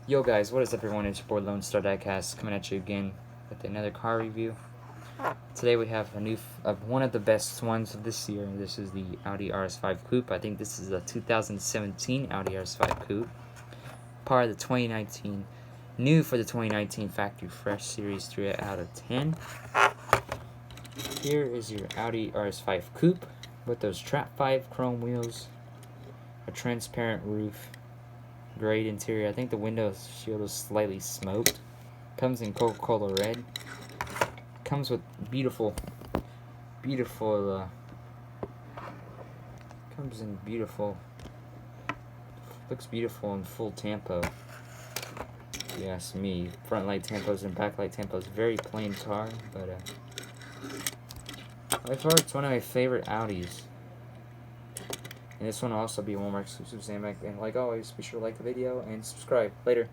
Yo guys, what is up everyone? It's your boy Lone Star Diecast coming at you again with another car review. Today we have one of the best ones of this year. This is the Audi RS5 coupe. I think this is a 2017 Audi RS5 coupe. Part of the 2019, new for the 2019 Factory Fresh Series 3 out of 10. Here is your Audi RS5 coupe with those Trap 5 chrome wheels, a transparent roof, great interior. I think the window shield is slightly smoked. Comes in Coca-Cola red. Comes with beautiful, comes in beautiful, looks beautiful in full tempo. If you ask me, front light tempos and back light tempos. Very plain car, but by far it's one of my favorite Audis. And this one will also be one of our exclusives. And like always, be sure to like the video and subscribe. Later.